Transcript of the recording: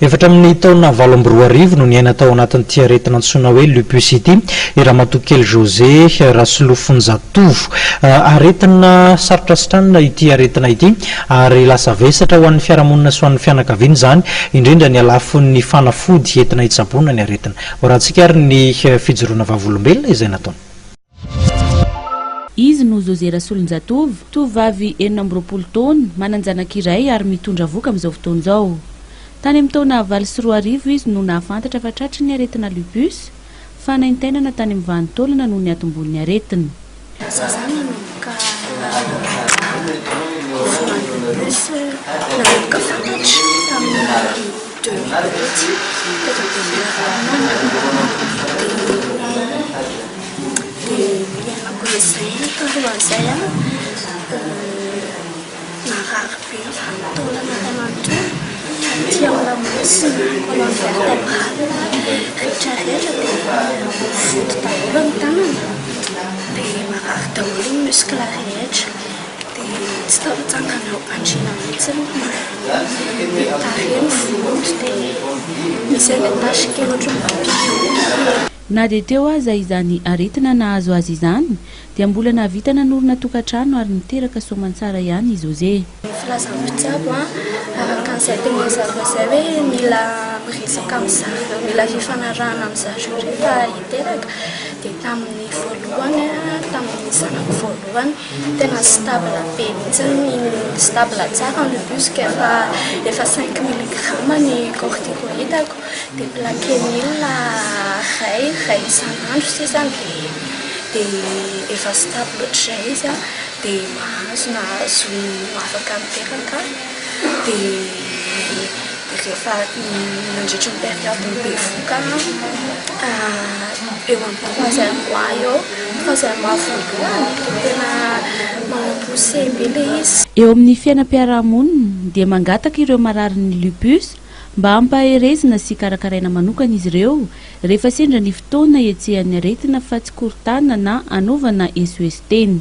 Efatra amin'ny taona 20 no niaina tao anatin'ity aretina antsoina hoe Lupus ity, ramatokely Josée Rasolonjatovo. Aretina sarotra sitrana ity aretina ity ary lasa vesatra ho an'ny fiarahamonina sy ho an'ny fianakaviana izany, indrindra ny alafon'ny fanafody entina hitsaboana ny aretina. Horantsika ary ny fijoroana vavolombelona izay nataony. Izy no Josée Rasolonjatovo, tovovavy 40 taona, mananjanaka iray ary mitondra voka amin'izao fotoana izao. Tany amin'ny taona 24 izy no nahafantatra fa tratry ny aretina Lupus, fa naintenana tany amin'ny vanitolana no niatombonin'ny aretina. Na dia teo aza izany aretina nahazo azy izany, dia mbola nahavita nanorina tokantrano ary niteraka soamantsara ihany i Josée. Resaka amin'izareo, mila fifanarahana amin'izareo rehefa hiteraka dia tamin'ny voalohany, tamin'ny zanako voalohany tena stable be mihitsy, stable tsara ny Lupus efa 5 mg ny corticoïdako dia plaquenil iray isan'andro sisa dia efa stable ohatr'izay izy dia nahazo afaka miteraka dia rehefa nandritra ny période ny be voka eo amin'ny 3 mois eo 3 mois voalohany tena mampose be le izy. Eo amin'ny fiainam-piarahamonina dia mangataka ireo mararin'ny Lupus mba hampaherezina sy karakaraina manokana izy ireo rehefa sendra ny fotoana etsehany aretina fa tsy korontanana na anaovana SOS teny.